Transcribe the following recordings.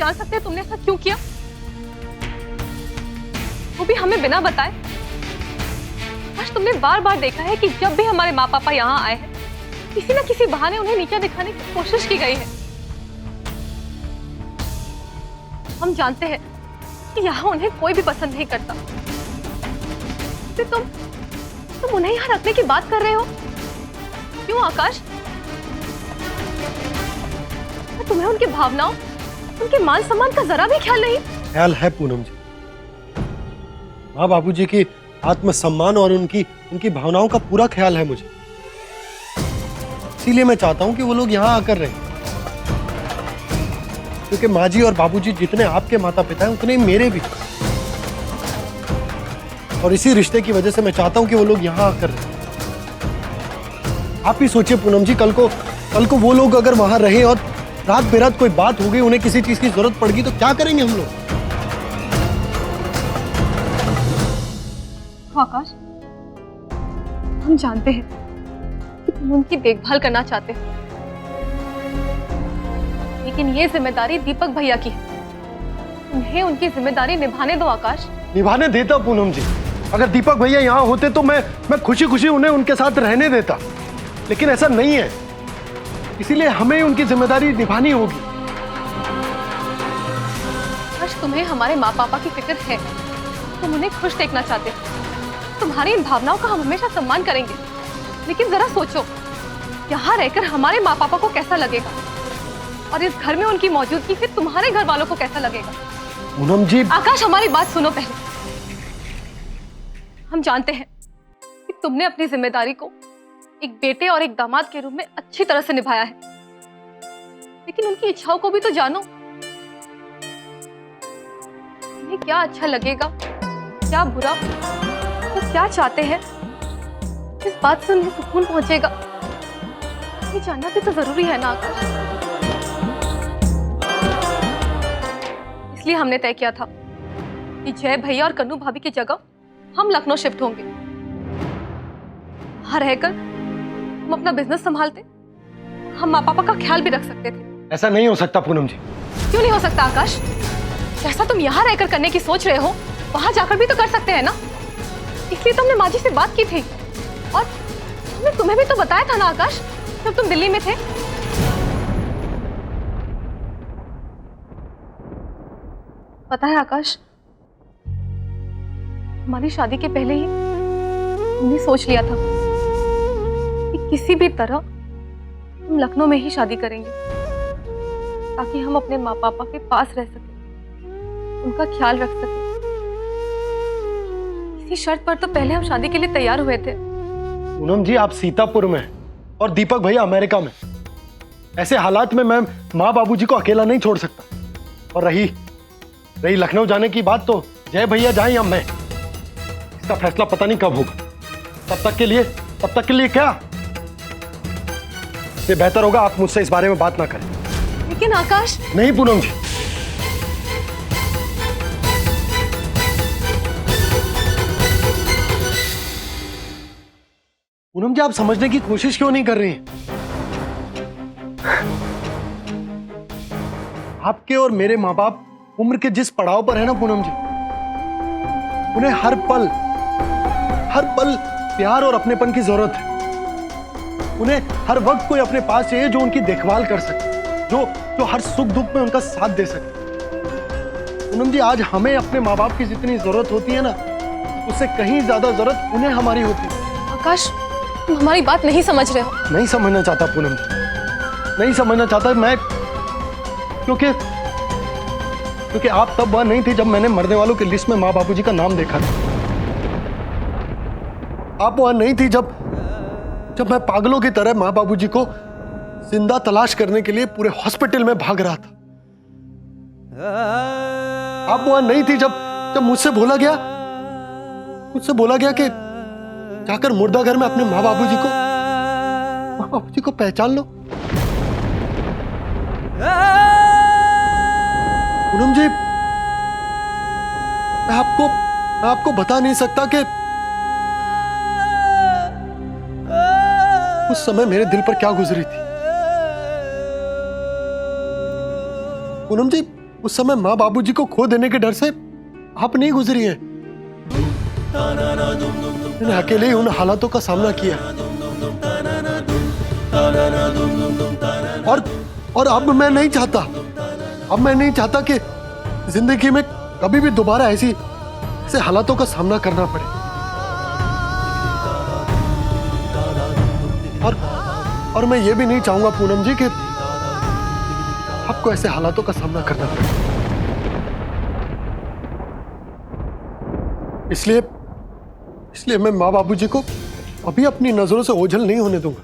जान सकते हैं तुमने ऐसा क्यों किया? वो भी हमें बिना बताए। आज तुमने बार बार देखा है कि जब भी हमारे माँ पापा यहाँ आए हैं, किसी न किसी बहाने उन्हें नीचा दिखाने की कोशिश की गई है। हम जानते हैं कि यहाँ उन्हें कोई भी पसंद नहीं करता। फिर तुम उन्हें यहाँ रखने की बात कर रहे हो? क्यों आकाश? तुम्हें उनकी भावनाओं, उनके मान सम्मान का जरा भी ख्याल नहीं? ख्याल है पूनम जी। माँ बाबूजी की आत्मसम्मान और उनकी भावनाओं का पूरा ख्याल है मुझे। इसीलिए मैं चाहता हूं कि वो लोग यहाँ आकर रहें, क्योंकि माँ जी और बाबूजी जितने आपके माता पिता हैं उतने ही मेरे भी। और इसी रिश्ते की वजह से मैं चाहता हूं कि वो लोग यहाँ आकर रहें। आप ही सोचिए पूनम जी, कल को वो लोग अगर वहां रहे और रात बेरात कोई बात हो गई, उन्हें किसी चीज की जरूरत पड़ गई, तो क्या करेंगे हम लोग? आकाश, हम जानते हैं कि तुम उनकी देखभाल करना चाहते हो, लेकिन ये जिम्मेदारी दीपक भैया की है। उन्हें उनकी जिम्मेदारी निभाने दो आकाश। निभाने देता पूनम जी। अगर दीपक भैया यहाँ होते तो मैं खुशी खुशी उन्हें उनके साथ रहने देता, लेकिन ऐसा नहीं है। इसीलिए हमें उनकी जिम्मेदारी निभानी होगी। आकाश, तुम्हें हमारे माँ पापा की फिक्र है, तुम उन्हें खुश देखना चाहते हो। तुम्हारी इन भावनाओं का हम हमेशा सम्मान करेंगे, लेकिन जरा सोचो, यहाँ रहकर हमारे माँ पापा को कैसा लगेगा, और इस घर में उनकी मौजूदगी फिर तुम्हारे घर वालों को कैसा लगेगा? पूनम जी। आकाश, हमारी बात सुनो पहले। हम जानते हैं कि तुमने अपनी जिम्मेदारी को एक बेटे और एक दामाद के रूप में अच्छी तरह से निभाया है, लेकिन उनकी इच्छाओं को भी तो जानो। उन्हें क्या अच्छा लगेगा, क्या बुरा, वो क्या चाहते हैं, इस बात से उन्हें सुकून पहुंचेगा, ये जानना भी तो जरूरी है ना आकाश। इसलिए हमने तय किया था कि जय भैया और कन्नू भाभी की जगह हम लखनऊ शिफ्ट होंगे। वहां रहकर हम अपना बिजनेस संभालते, हम माँ पापा का ख्याल भी रख सकते थे। ऐसा नहीं हो सकता पूनम जी। क्यों नहीं हो सकता आकाश? जैसा तुम यहाँ रहकर करने की सोच रहे हो, वहां जाकर भी तो कर सकते हैं ना। इसलिए तो हमने माँ जी से बात की थी, और हमने तुम्हें भी तो बताया था ना आकाश, जब तुम दिल्ली में थे। पता है आकाश, हमारी शादी के पहले ही हमने सोच लिया था कि किसी भी तरह हम लखनऊ में ही शादी करेंगे, ताकि हम अपने माँ पापा के पास रह सकें, उनका ख्याल रख सकें। इसी शर्त पर तो पहले हम शादी के लिए तैयार हुए थे। पूनम जी, आप सीतापुर में और दीपक भैया अमेरिका में। ऐसे हालात में मैं माँ बाबूजी को अकेला नहीं छोड़ सकता। और रही लखनऊ जाने की बात, तो जय भैया जाएं या मैं, इसका फैसला पता नहीं कब होगा। तब तक के लिए क्या, ये बेहतर होगा आप मुझसे इस बारे में बात ना करें। लेकिन आकाश। नहीं पूनम जी, पूनम जी, आप समझने की कोशिश क्यों नहीं कर रही हैं? आपके और मेरे माँ बाप उम्र के जिस पड़ाव पर है ना पूनम जी, उन्हें हर पल प्यार और अपनेपन की जरूरत है। उन्हें हर वक्त कोई अपने पास चाहिए जो उनकी देखभाल कर सके, जो हर सुख दुख में उनका साथ दे सके। पूनम जी, आज हमें अपने माँ बाप की जितनी जरूरत होती है ना, उससे कहीं ज्यादा जरूरत उन्हें हमारी होती है। आकाश, तुम हमारी बात नहीं समझ रहे हो। नहीं समझना चाहता पूनम जी, नहीं समझना चाहता मैं, क्योंकि आप तब वहां नहीं थी जब मैंने मरने वालों की लिस्ट में माँ बापूजी का नाम देखा था। आप वहां नहीं थी जब मैं पागलों की तरह माँ बाबूजी को जिंदा तलाश करने के लिए पूरे हॉस्पिटल में भाग रहा था। आप वहां नहीं थी जब मुझसे बोला गया कि जाकर मुर्दाघर में अपने माँ बाबूजी को पहचान लो। पूनम जी, मैं आपको बता नहीं सकता कि उस समय मेरे दिल पर क्या गुजरी थी। पूनम जी, उस समय माँ बाबूजी को खो देने के डर से आप नहीं गुजरी हैं। मैंने अकेले ही उन हालातों का सामना किया और अब मैं नहीं चाहता कि जिंदगी में कभी भी दोबारा ऐसे हालातों का सामना करना पड़े। और मैं ये भी नहीं चाहूंगा पूनम जी कि आपको ऐसे हालातों का सामना करना पड़े। इसलिए मैं माँ बाबूजी को अभी अपनी नजरों से ओझल नहीं होने दूंगा।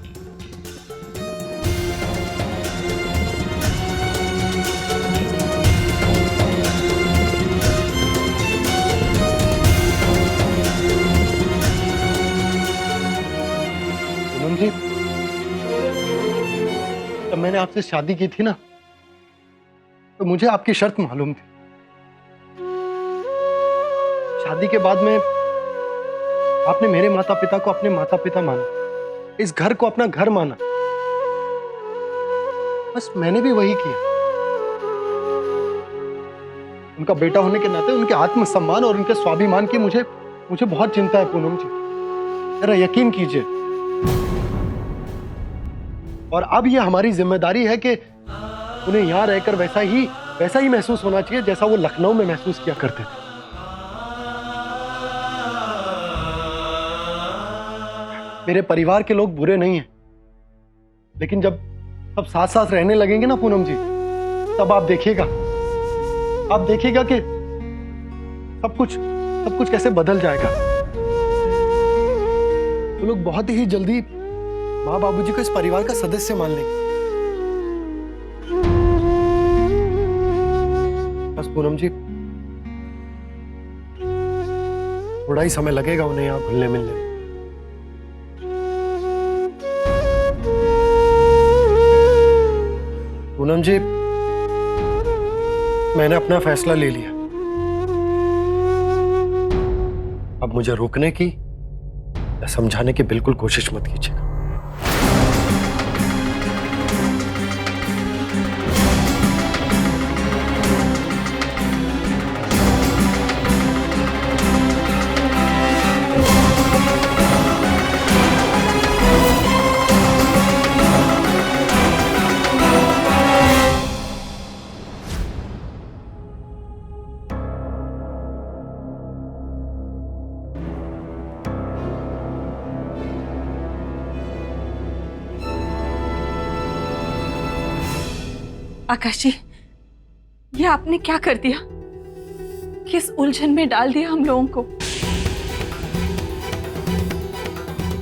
पूनम जी, जब मैंने आपसे शादी की थी ना, तो मुझे आपकी शर्त मालूम थी। शादी के बाद में आपने मेरे माता पिता को अपने माता पिता माना, इस घर को अपना घर माना। बस मैंने भी वही किया। उनका बेटा होने के नाते उनके आत्मसम्मान और उनके स्वाभिमान की मुझे बहुत चिंता है पूनम जी, जरा यकीन कीजिए। और अब यह हमारी जिम्मेदारी है कि उन्हें यहां रहकर वैसा ही महसूस होना चाहिए जैसा वो लखनऊ में महसूस किया करते थे। मेरे परिवार के लोग बुरे नहीं हैं, लेकिन जब सब साथ साथ रहने लगेंगे ना पूनम जी, तब आप देखिएगा कि सब कुछ कैसे बदल जाएगा। वो लोग बहुत ही जल्दी माँ बाबूजी को इस परिवार का सदस्य मान लेंगे। बस पूनम जी, थोड़ा ही समय लगेगा उन्हें यहाँ घुलने मिलने में। पूनम जी, मैंने अपना फैसला ले लिया। अब मुझे रोकने की या समझाने की बिल्कुल कोशिश मत कीजिएगा। आकाश जी, ये आपने क्या कर दिया? किस उलझन में डाल दिया हम लोगों को?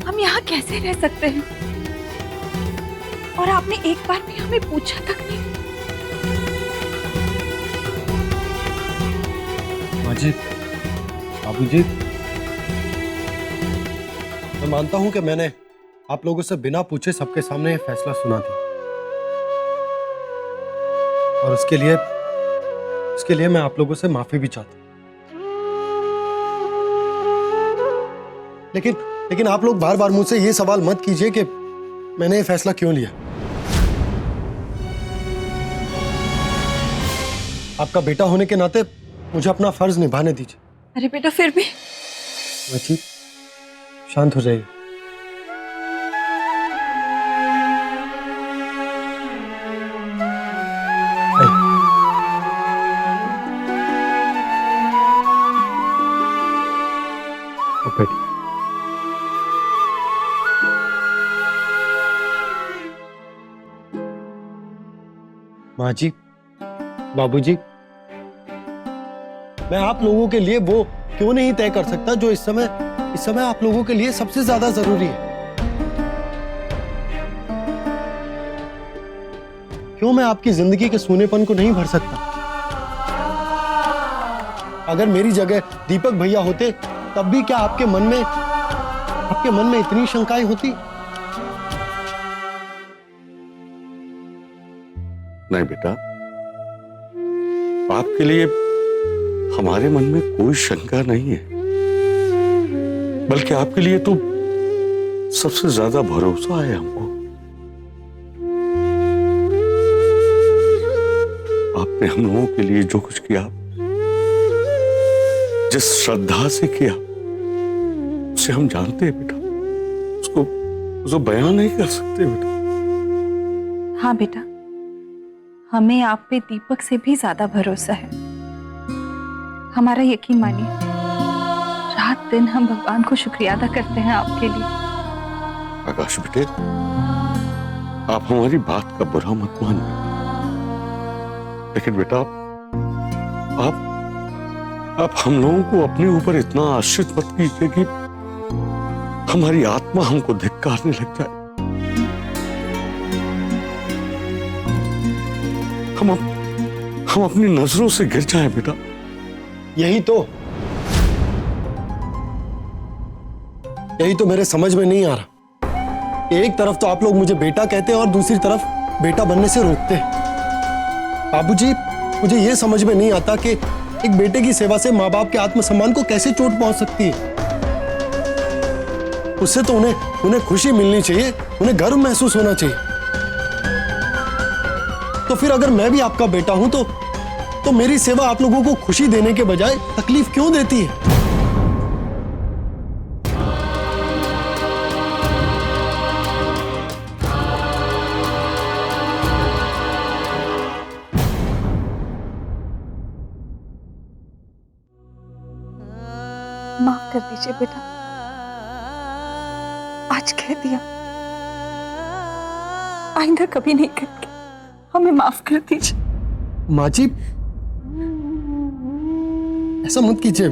हम यहाँ कैसे रह सकते हैं? और आपने एक बार भी हमें पूछा तक नहीं। माजी, बाबूजी, मैं मानता हूं कि मैंने आप लोगों से बिना पूछे सबके सामने यह फैसला सुना दिया, और उसके लिए मैं आप लोगों से माफी भी चाहता हूं। लेकिन आप लोग बार बार मुझसे ये सवाल मत कीजिए कि मैंने ये फैसला क्यों लिया। आपका बेटा होने के नाते मुझे अपना फर्ज निभाने दीजिए। अरे बेटा, फिर भी माजी, शांत हो जाइए। माँ जी, बाबूजी, मैं आप लोगों के लिए वो क्यों नहीं तय कर सकता जो इस समय आप लोगों के लिए सबसे ज्यादा जरूरी है। क्यों मैं आपकी जिंदगी के सूनेपन को नहीं भर सकता? अगर मेरी जगह दीपक भैया होते, तब भी क्या आपके मन में इतनी शंकाएं होती? नहीं बेटा, आपके लिए हमारे मन में कोई शंका नहीं है, बल्कि आपके लिए तो सबसे ज्यादा भरोसा है हमको। आप आपने हम लोगों के लिए जो कुछ किया, जिस श्रद्धा से किया, उसे हम जानते हैं बेटा। उसको बयान नहीं कर सकते बेटा। हाँ बेटा, हमें आप पे दीपक से भी ज्यादा भरोसा है। हमारा यकीन मानिए, रात दिन हम भगवान को शुक्रिया अदा करते हैं आपके लिए। आकाश बेटे, आप हमारी बात का बुरा मत मानिए, लेकिन बेटा आप हम लोगों को अपने ऊपर इतना आश्रित मत कीजिए कि हमारी आत्मा हमको धिक्कारने लग जाए। हम अपनी नजरों से गिर जाएं बेटा। यही तो मेरे समझ में नहीं आ रहा। एक तरफ तो आप लोग मुझे बेटा कहते हैं और दूसरी तरफ बेटा बनने से रोकते हैं। बाबूजी, मुझे यह समझ में नहीं आता कि एक बेटे की सेवा से माँ बाप के आत्मसम्मान को कैसे चोट पहुंच सकती है। उससे तो उन्हें खुशी मिलनी चाहिए, उन्हें गर्व महसूस होना चाहिए। तो फिर अगर मैं भी आपका बेटा हूं तो मेरी सेवा आप लोगों को खुशी देने के बजाय तकलीफ क्यों देती है? माफ कर दीजिए बेटा, आज कह दिया, आइंदा कभी नहीं करेंगे। हमें माफ कर दीजिए। माँ जी, ऐसा मत कीजिए।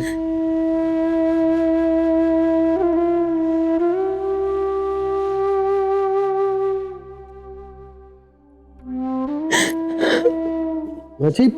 माँ जी,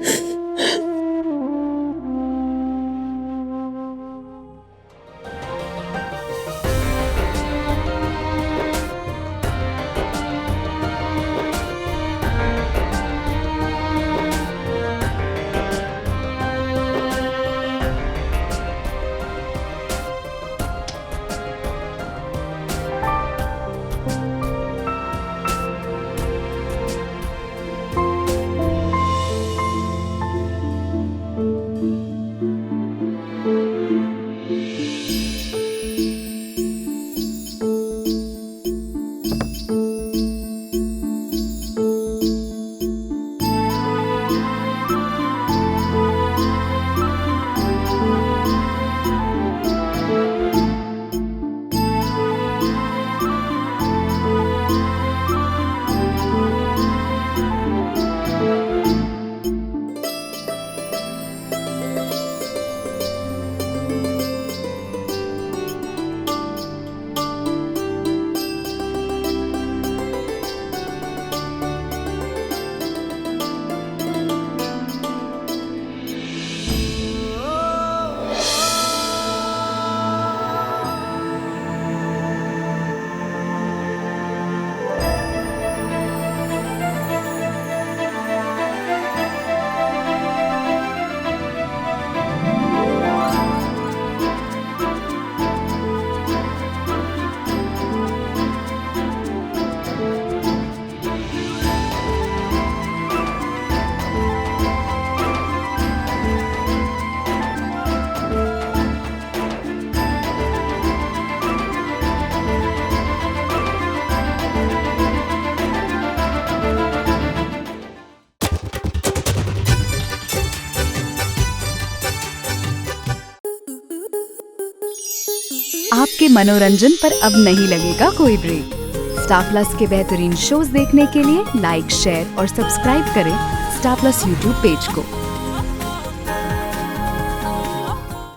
आपके मनोरंजन पर अब नहीं लगेगा कोई ब्रेक। स्टार प्लस के बेहतरीन शोज देखने के लिए लाइक, शेयर और सब्सक्राइब करें स्टार प्लस यूट्यूब पेज को।